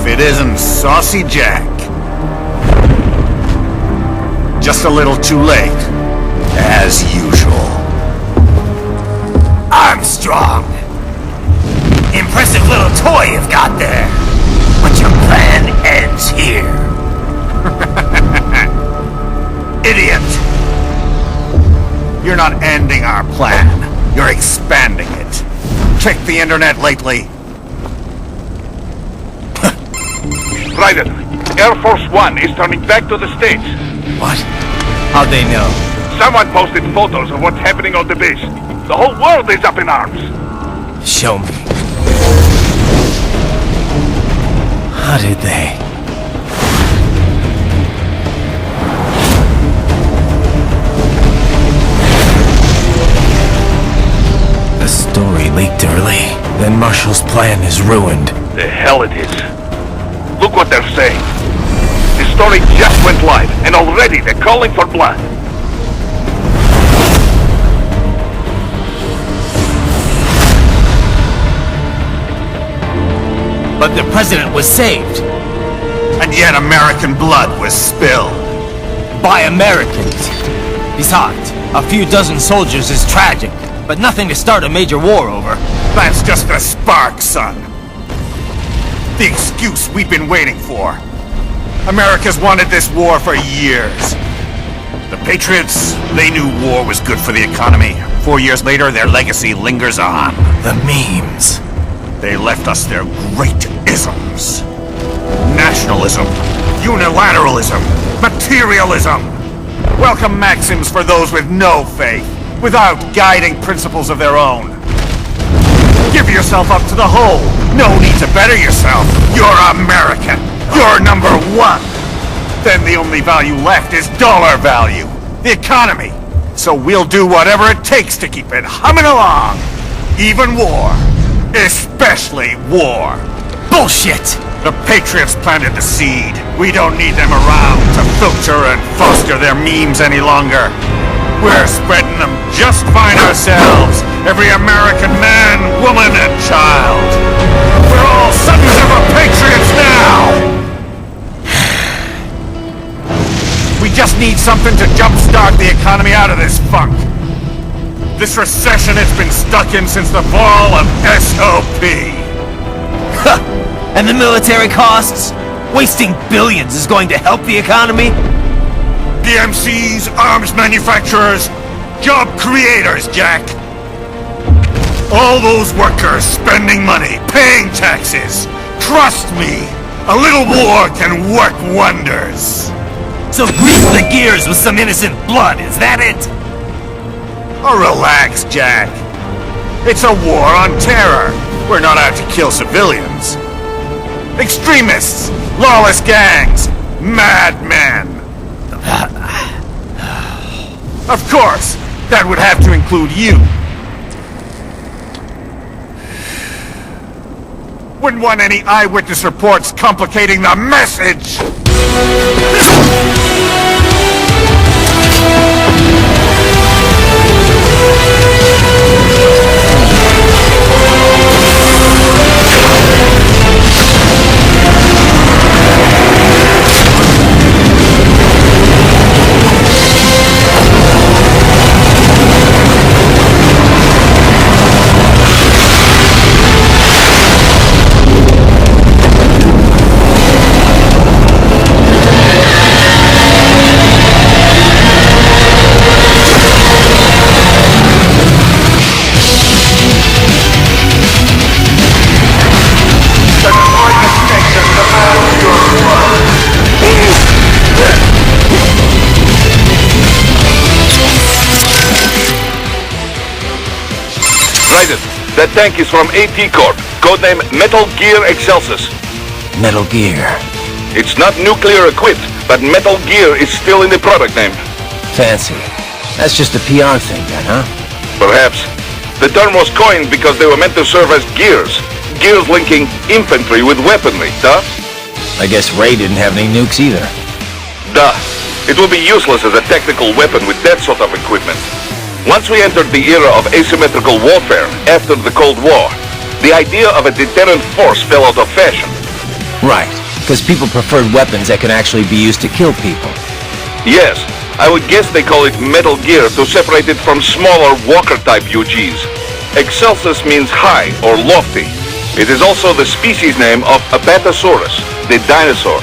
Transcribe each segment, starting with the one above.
It isn't Saucy Jack. Just a little too late, as usual. Armstrong! Impressive little toy you've got there. But your plan ends here. Idiot! You're not ending our plan. You're expanding it. Check the internet lately. Raiden, Air Force One is turning back to the States. What? How'd they know? Someone posted photos of what's happening on the base. The whole world is up in arms. Show me. How did they? The story leaked early. Then Marshall's plan is ruined. The hell it is. Look what they're saying. The story just went live, and already they're calling for blood. But the president was saved. And yet American blood was spilled. By Americans. Besides, a few dozen soldiers is tragic, but nothing to start a major war over. That's just a spark, son. The excuse we've been waiting for. America's wanted this war for years. The Patriots, they knew war was good for the economy. 4 years later, their legacy lingers on. The memes. They left us their great isms. Nationalism, unilateralism, materialism. Welcome maxims for those with no faith, without guiding principles of their own. Give yourself up to the whole. No need to better yourself. You're American. You're number one. Then the only value left is dollar value. The economy. So we'll do whatever it takes to keep it humming along. Even war. Especially war. Bullshit! The Patriots planted the seed. We don't need them around to filter and foster their memes any longer. We're spreading them just fine ourselves. Every American man, woman, and child. We're all sons of a Patriots now! We just need something to jumpstart the economy out of this funk. This recession it's been stuck in since the fall of SOP. And the military costs? Wasting billions is going to help the economy? DMCs, arms manufacturers, job creators, Jack. All those workers spending money, paying taxes. Trust me, a little war can work wonders. So grease the gears with some innocent blood, is that it? Oh, relax, Jack. It's a war on terror. We're not out to kill civilians. Extremists, lawless gangs, madmen. Of course, that would have to include you. Wouldn't want any eyewitness reports complicating the message! Raiden, that tank is from AT Corp, codename Metal Gear Excelsus. Metal Gear. It's not nuclear equipped, but Metal Gear is still in the product name. Fancy. That's just a PR thing then, huh? Perhaps. The term was coined because they were meant to serve as gears. Gears linking infantry with weaponry, duh? I guess Ray didn't have any nukes either. Duh. It will be useless as a tactical weapon with that sort of equipment. Once we entered the era of asymmetrical warfare after the Cold War, the idea of a deterrent force fell out of fashion. Right, because people preferred weapons that can actually be used to kill people. Yes, I would guess they call it Metal Gear to separate it from smaller Walker-type UGs. Excelsus means high or lofty. It is also the species name of Apatosaurus, the dinosaur.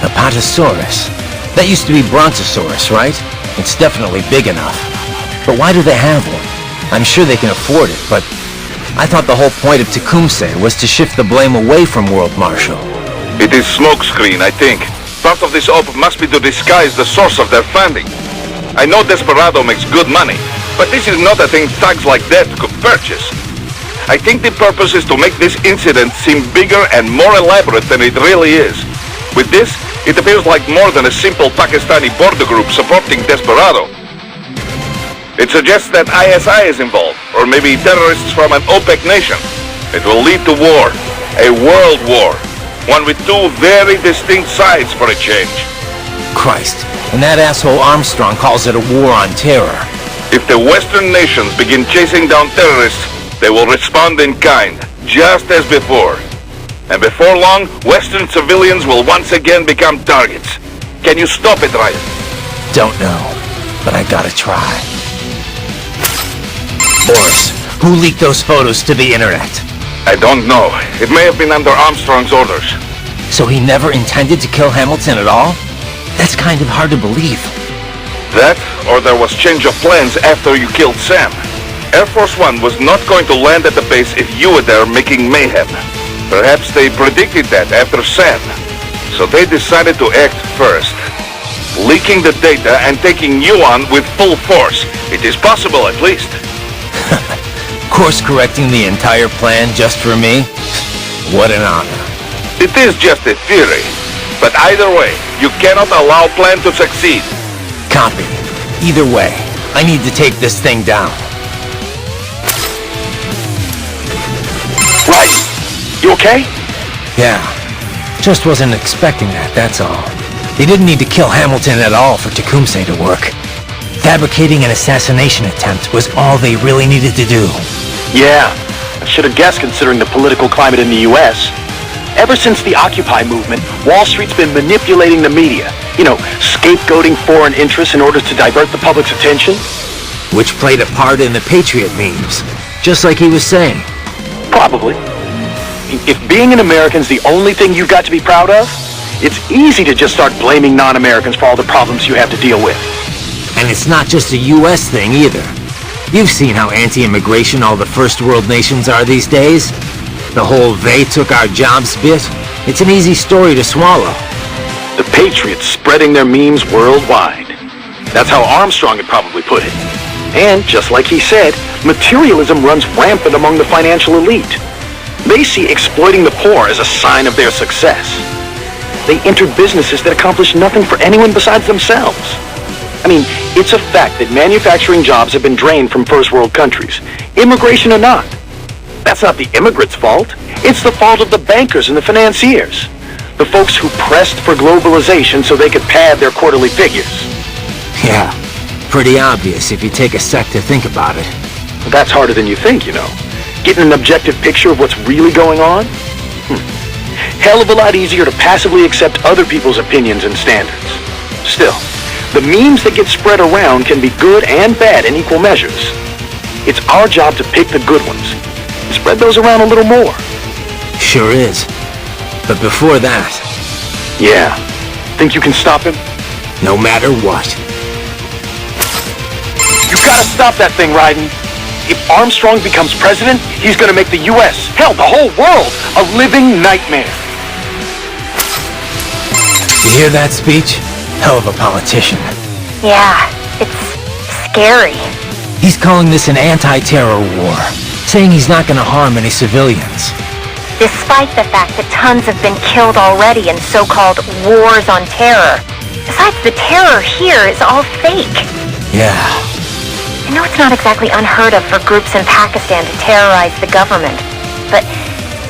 Apatosaurus? That used to be Brontosaurus, right? It's definitely big enough. But why do they have one? I'm sure they can afford it, but I thought the whole point of Tecumseh was to shift the blame away from World Marshal. It is smokescreen, I think. Part of this op must be to disguise the source of their funding. I know Desperado makes good money, but this is not a thing thugs like that could purchase. I think the purpose is to make this incident seem bigger and more elaborate than it really is. With this, it appears like more than a simple Pakistani border group supporting Desperado. It suggests that ISI is involved, or maybe terrorists from an OPEC nation. It will lead to war, a world war, one with two very distinct sides for a change. Christ, and that asshole Armstrong calls it a war on terror. If the Western nations begin chasing down terrorists, they will respond in kind, just as before. And before long, Western civilians will once again become targets. Can you stop it, Raiden? Don't know, but I gotta try. Boris, who leaked those photos to the internet? I don't know. It may have been under Armstrong's orders. So he never intended to kill Hamilton at all? That's kind of hard to believe. That, or there was change of plans after you killed Sam. Air Force One was not going to land at the base if you were there making mayhem. Perhaps they predicted that after Sam. So they decided to act first. Leaking the data and taking you on with full force. It is possible, at least. Course-correcting the entire plan just for me? What an honor. It is just a theory. But either way, you cannot allow plan to succeed. Copy. Either way, I need to take this thing down. Right. You okay? Yeah. Just wasn't expecting that, that's all. They didn't need to kill Hamilton at all for Tecumseh to work. Fabricating an assassination attempt was all they really needed to do. Yeah, I should have guessed considering the political climate in the US. Ever since the Occupy movement, Wall Street's been manipulating the media. You know, scapegoating foreign interests in order to divert the public's attention. Which played a part in the Patriot memes, just like he was saying. Probably. If being an American's the only thing you've got to be proud of, it's easy to just start blaming non-Americans for all the problems you have to deal with. And it's not just a US thing either. You've seen how anti-immigration all the first world nations are these days. The whole "they took our jobs" bit, it's an easy story to swallow. The Patriots spreading their memes worldwide. That's how Armstrong had probably put it. And, just like he said, materialism runs rampant among the financial elite. They see exploiting the poor as a sign of their success. They entered businesses that accomplish nothing for anyone besides themselves. I mean, it's a fact that manufacturing jobs have been drained from first world countries, immigration or not. That's not the immigrants' fault. It's the fault of the bankers and the financiers. The folks who pressed for globalization so they could pad their quarterly figures. Yeah, pretty obvious if you take a sec to think about it. That's harder than you think, you know. Getting an objective picture of what's really going on? Hell of a lot easier to passively accept other people's opinions and standards. Still, the memes that get spread around can be good and bad in equal measures. It's our job to pick the good ones and spread those around a little more. Sure is. But before that... Yeah. Think you can stop him? No matter what. You've got to stop that thing, Raiden. If Armstrong becomes president, he's going to make the U.S., hell, the whole world, a living nightmare. You hear that speech? Hell of a politician. Yeah, it's scary. He's calling this an anti-terror war, saying he's not going to harm any civilians. Despite the fact that tons have been killed already in so-called wars on terror. Besides, the terror here is all fake. Yeah. I know it's not exactly unheard of for groups in Pakistan to terrorize the government, but,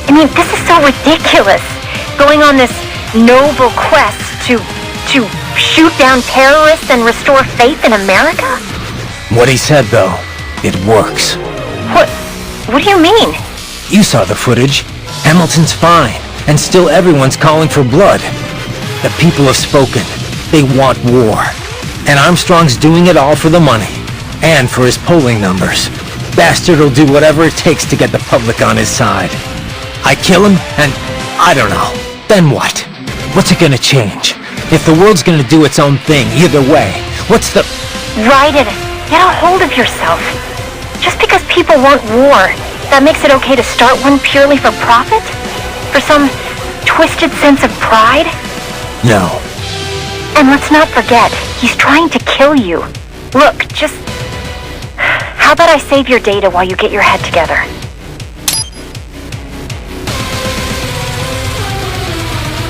I mean, this is so ridiculous. Going on this noble quest to shoot down terrorists and restore faith in America? What he said, though, it works. What do you mean? You saw the footage. Hamilton's fine, and still everyone's calling for blood. The people have spoken. They want war. And Armstrong's doing it all for the money. And for his polling numbers. Bastard will do whatever it takes to get the public on his side. I kill him, and I don't know. Then what? What's it gonna change? If the world's gonna do its own thing, either way, what's the... Raiden, get a hold of yourself. Just because people want war, that makes it okay to start one purely for profit? For some twisted sense of pride? No. And let's not forget, he's trying to kill you. Look, just... How about I save your data while you get your head together?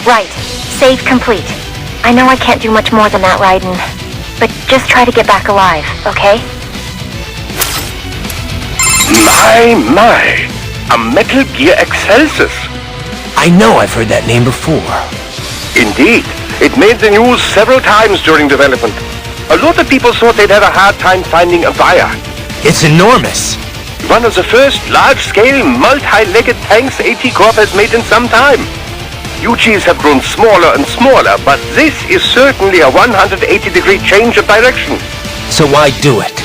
Right. Save complete. I know I can't do much more than that, Raiden. But just try to get back alive, okay? My. A Metal Gear Excelsus. I know I've heard that name before. Indeed. It made the news several times during development. A lot of people thought they'd have a hard time finding a buyer. It's enormous. One of the first large-scale, multi-legged tanks AT Corp has made in some time. UGs have grown smaller and smaller, but this is certainly a 180-degree change of direction. So why do it?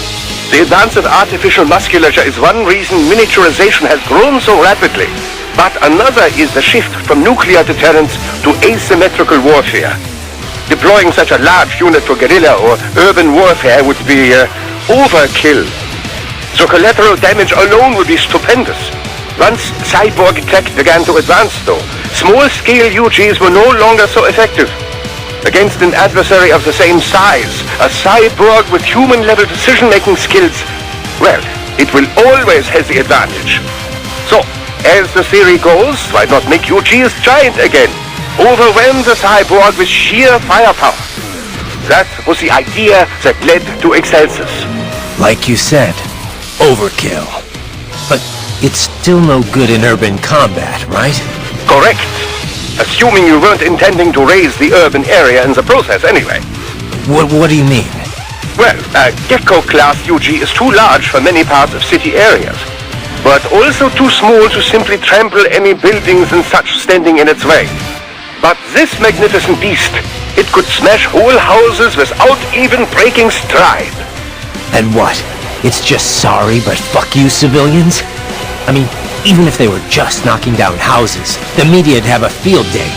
The advance of artificial musculature is one reason miniaturization has grown so rapidly. But another is the shift from nuclear deterrence to asymmetrical warfare. Deploying such a large unit for guerrilla or urban warfare would be overkill. The collateral damage alone would be stupendous. Once cyborg tech began to advance, though, small-scale UGs were no longer so effective. Against an adversary of the same size, a cyborg with human-level decision-making skills, well, it will always have the advantage. So, as the theory goes, why not make UGs giant again? Overwhelm the cyborg with sheer firepower. That was the idea that led to Excelsus. Like you said, overkill. But it's still no good in urban combat, right? Correct. Assuming you weren't intending to raise the urban area in the process anyway. What do you mean? Well, a Gecko-class UG is too large for many parts of city areas, but also too small to simply trample any buildings and such standing in its way. But this magnificent beast, it could smash whole houses without even breaking stride. And what? It's just sorry, but fuck you, civilians? I mean, even if they were just knocking down houses, the media'd have a field day.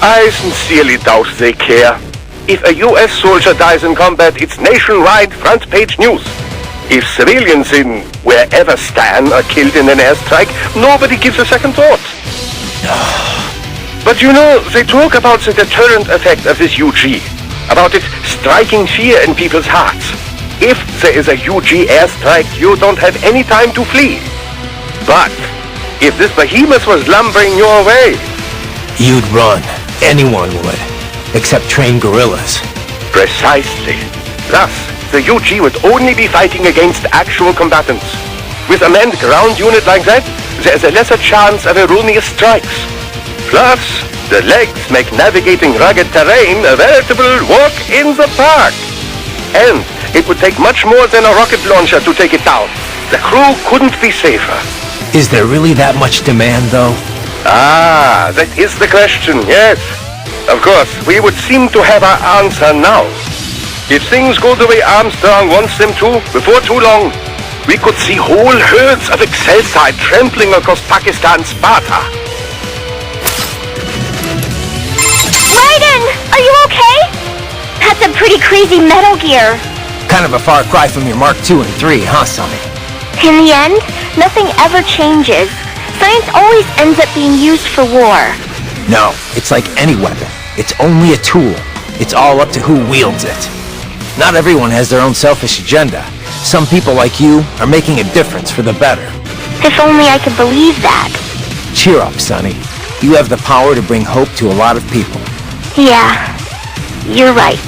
I sincerely doubt they care. If a US soldier dies in combat, it's nationwide front-page news. If civilians in wherever Stan are killed in an airstrike, nobody gives a second thought. But you know, they talk about the deterrent effect of this UG, about it striking fear in people's hearts. If there is a UG airstrike, you don't have any time to flee. But if this behemoth was lumbering your way... You'd run. Anyone would. Except trained guerrillas. Precisely. Thus, the UG would only be fighting against actual combatants. With a manned ground unit like that, there's a lesser chance of erroneous strikes. Plus, the legs make navigating rugged terrain a veritable walk in the park. And it would take much more than a rocket launcher to take it down. The crew couldn't be safer. Is there really that much demand, though? Ah, that is the question, yes. Of course, we would seem to have our answer now. If things go the way Armstrong wants them to, before too long, we could see whole herds of Excelsus trampling across Pakistan's Sparta. Raiden! Are you okay? That's a pretty crazy Metal Gear. Kind of a far cry from your Mark II and III, huh, Sonny? In the end, nothing ever changes. Science always ends up being used for war. No, it's like any weapon. It's only a tool. It's all up to who wields it. Not everyone has their own selfish agenda. Some people like you are making a difference for the better. If only I could believe that. Cheer up, Sonny. You have the power to bring hope to a lot of people. Yeah, you're right.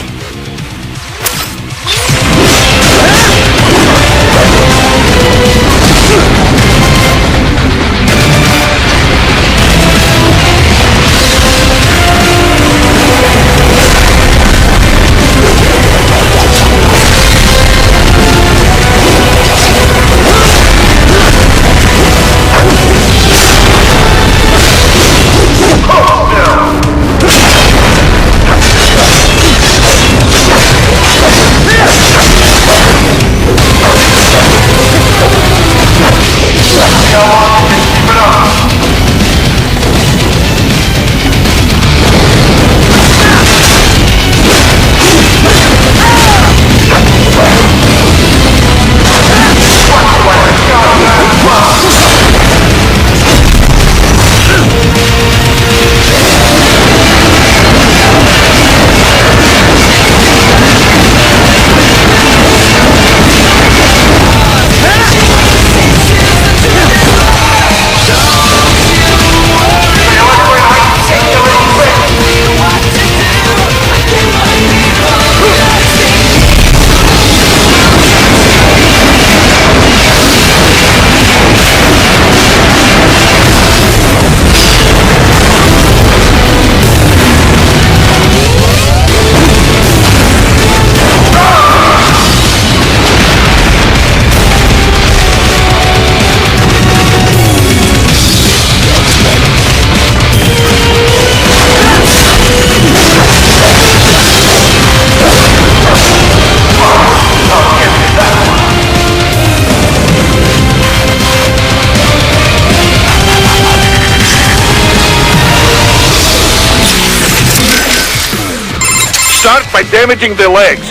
Start by damaging the legs.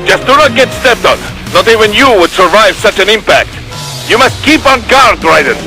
Just do not get stepped on. Not even you would survive such an impact. You must keep on guard, Raiden.